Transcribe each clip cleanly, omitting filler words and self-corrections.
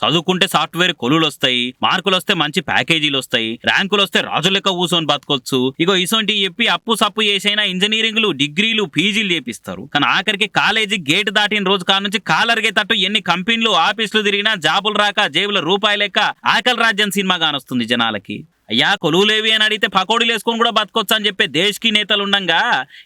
చదువుకుంటే సాఫ్ట్వేర్ కొలువులు వస్తాయి, మార్కులు వస్తే మంచి ప్యాకేజీలు వస్తాయి, ర్యాంకులు వస్తే రాజు లెక్క కూర్చొని బతకొచ్చు. ఇగో ఇసొంటి చెప్పి అప్పు సప్పు చేసైనా ఇంజనీరింగ్లు డిగ్రీలు పీజీలు చేపిస్తారు. కానీ ఆఖరికి కాలేజీ గేట్ దాటిన రోజు కాడ నుంచి కాలరిగే తట్టు ఎన్ని కంపెనీలు ఆఫీసులు తిరిగినా జాబులు రాక జేబుల రూపాయలు లెక్క ఆకలి రాజ్యం సినిమా కానొస్తుంది జనాలకి. అయ్యా కొలువులేవి అని అడిగితే పకోడీలు వేసుకొని కూడా బతకొచ్చు అని చెప్పే దేశకి నేతలు ఉండంగా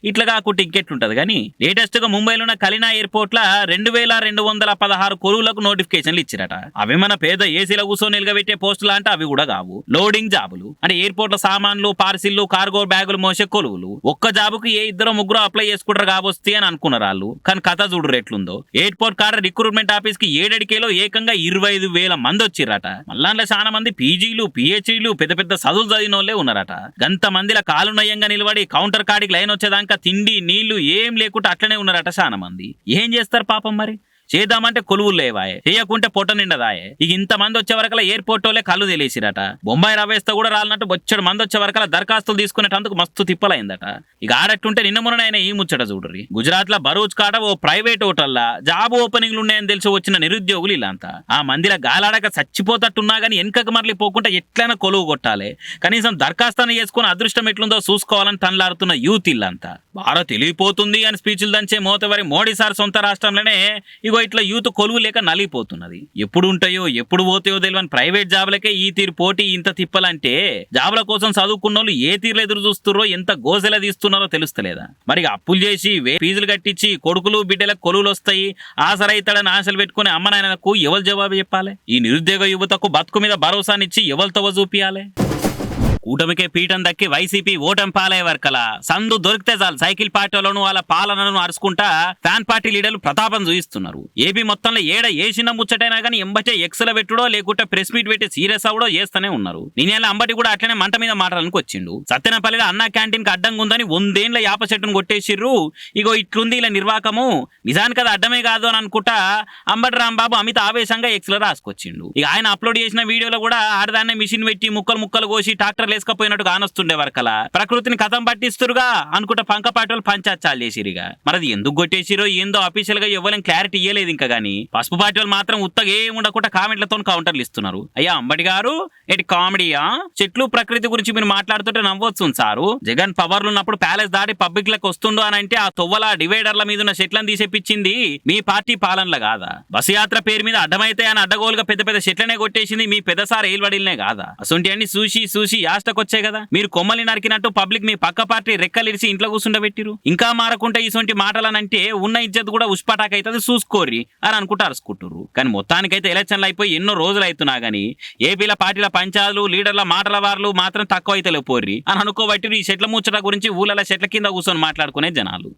ఇట్లా కాకుంటే ఇంకెట్లుంటది. కానీ లేటెస్ట్ గా ముంబైలో ఉన్న కలినా ఎయిర్పోర్ట్ లా 2216 కొలువులకు నోటిఫికేషన్లు ఇచ్చిరట. అవి మన పేద ఏసీల కూర్చొని నిలగబెట్టే పోస్టులు అంటే అవి కూడా కావు, లోడింగ్ జాబులు. అంటే ఎయిర్పోర్ట్ లో సామాన్లు, పార్సిల్లు, కార్గో బ్యాగులు మోసే కొలువులు. ఒక్క జాబుకు ఏ ఇద్దరు ముగ్గురు అప్లై చేసుకుంటారు కాబోస్తే అని అనుకున్నారు వాళ్ళు. కానీ కథ చూడరు ఎట్లుందో. ఎయిర్పోర్ట్ కాడ రిక్రూట్మెంట్ ఆఫీస్ కి ఏడడికేలో ఏకంగా 25,000 మంది వచ్చిరట. మళ్ళా చాలా మంది పీజీలు, పిహెచ్డీలు, పెద్ద పెద్ద చదువులు చదివిన వాళ్ళే ఉన్నారట. గంత మందిల కాలు నయంగా నిలబడి కౌంటర్ కాడికి లైన్ వచ్చేదాకా తిండి నీళ్లు ఏం లేకుండా అట్లనే ఉన్నారట చాలా మంది. ఏం చేస్తారు పాపం మరి? చేద్దామంటే కొలువులు లేవాయే, చేయకుంటే పొట్ట నిండదాయే. ఇక ఇంతమంది వచ్చే వరకలా ఎయిర్పోర్ట్ వాళ్ళే కళ్ళు తెలిసిరట. బొంబాయి రవేస్తా కూడా రాలన్నట్టు బొచ్చడు మంది వచ్చే వరకలా దరఖాస్తులు తీసుకునేటందుకు మస్తు తిప్పలైందట. ఇక ఆడట్టుంటే నిన్న మొన్న ఆయన ఈ ముచ్చట చూడరి. గుజరాత్ లో బరూచ్ కాడ ఓ ప్రైవేట్ హోటల్లా జాబ్ ఓపెనింగ్లు ఉన్నాయని తెలిసి వచ్చిన నిరుద్యోగులు ఇలాంతా. ఆ మందిల గాలాడక చచ్చిపోతట్టున్నా గానీ వెనకకు మరలి పోకుండా ఎట్లైనా కొలువు కొట్టాలి, కనీసం దరఖాస్తుని చేసుకుని అదృష్టం ఎట్లుందో చూసుకోవాలని తనలాడుతున్న యూత్ ఇల్లంతా. భారత్ తెలియపోతుంది అని స్పీచ్లు దంచే మోతవరి మోడీ సార్ సొంత రాష్ట్రంలోనే ఇగో ఇట్లా యూత్ కొలువు లేక నలిగిపోతున్నది. ఎప్పుడు ఉంటాయో ఎప్పుడు పోతాయో తెలియని ప్రైవేట్ జాబులకే ఈ తీరు పోటీ ఇంత తిప్పలంటే జాబుల కోసం చదువుకున్న వాళ్ళు ఏ తీరులో ఎదురు చూస్తున్నారో, ఎంత గోసెల తీస్తున్నారో తెలుస్తలేదా? మరి అప్పులు చేసి ఫీజులు కట్టించి కొడుకులు బిడ్డలకు కొలువులు వస్తాయి ఆసరైతాడని ఆశలు పెట్టుకుని అమ్మ నాయనకు ఎవరు జవాబు చెప్పాలి? ఈ నిరుద్యోగ యువతకు బతుకు మీద భరోసానిచ్చి ఎవరితో చూపియాలి? కూటమికే పీఠం దక్కి వైసీపీ ఓటం పాలే వర్కలా సందు దొరికితే చాలు సైకిల్ పార్టీలను వాళ్ళ పాలనను అరుచుకుంటా ఫ్యాన్ పార్టీ లీడర్లు ప్రతాపం చూయిస్తున్నారు. ఏపీ మొత్తంలో ఏడ ఏ చిన్న ముచ్చటైనా కానీ ఎంబటే ఎక్స్ల పెట్టుడో లేకుంటే ప్రెస్ మీట్ పెట్టి సీరియస్ అవడో చేస్తూనే ఉన్నారు. నేనేళ్ళ అంబటి కూడా అట్లనే మంట మీద మాటలకు వచ్చిండు. సత్తెనపల్లిలో అన్నా క్యాంటీన్ కి అడ్డంగా ఉందని 100 ఏళ్ల యాప చెట్టును కొట్టేసిర్రు. ఇగో ఇట్లుంది ఇలా నిర్వాకము, నిజానికి అది అడ్డమే కాదు అని అనుకుంటా అంబటి రాంబాబు అమిత ఆవేశంగా ఎక్స్లో రాసుకొచ్చిండు. ఇక ఆయన అప్లోడ్ చేసిన వీడియోలో కూడా ఆడదాన్నే మిషన్ పెట్టి ముక్కలు కోసి ట్రాక్టర్ లేసుకపోయినట్టు కానొస్తుండే వరకలా ప్రకృతిని కథం పట్టిస్తురుగా అనుకుంటా పంకపాటలు పంచాచాలు చేసిరిగా. మరి అది ఎందుకు కొట్టేసిరో ఏందో అఫీషియల్ గా ఇవ్వలేని క్లారిటీ ఇయ్యలేదు ఇంకా. గానీ పసుపు పార్టీ వాళ్ళు మాత్రం ఉత్తగా ఏం ఉండకుండా కామెంట్లతో కౌంటర్లు ఇస్తున్నారు. అయ్యా అంబటి గారు ఎటు కామెడీయా? చెట్లు ప్రకృతి గురించి మీరు మాట్లాడుతుంటే నవ్వచ్చు సారు. జగన్ పవర్లు ఉన్నప్పుడు ప్యాలెస్ దాటి పబ్లిక్ లకు వస్తుండో అని అంటే ఆ తొవ్వల డివైడర్ల మీద ఉన్న చెట్లను తీసేపించింది మీ పార్టీ పాలనలో కాదా? బస్సు యాత్ర పేరు మీద అడ్డమైతే అని అడ్డగోలుగా పెద్ద పెద్ద చెట్లనే కొట్టేసింది మీ పెద్దసారి ఏల్వడిల్నే కాదా? అసొంటి అన్ని చూసి యాష్టకొచ్చే కదా. మీరు కొమ్మల్ని నరికినట్టు పబ్లిక్ మీ పక్క పార్టీ రెక్కలిరిసి ఇంట్లో కూర్చుండబెట్టిరు. ఇంకా మారకుంటే ఇసొంటి మాటలనంటే ఉన్న ఇజ్జత్ కూడా ఉష్పటాక్ అవుతుంది చూసుకోర్రి అని అనుకుంటూ అరుచుకుంటుర్రు. కానీ మొత్తానికైతే ఎలక్షన్లు అయిపోయి ఎన్నో రోజులు అవుతున్నా గానీ ఏపీల పార్టీల పంచాలు లీడర్ల మాటల వార్లు మాత్రం తక్కువ అయితే లేపోర్రి అని అనుకోబట్టి ఈ చెట్ల ముచ్చట గురించి ఊళ్ళ చెట్ల కింద కూర్చొని మాట్లాడుకునే జనాలు.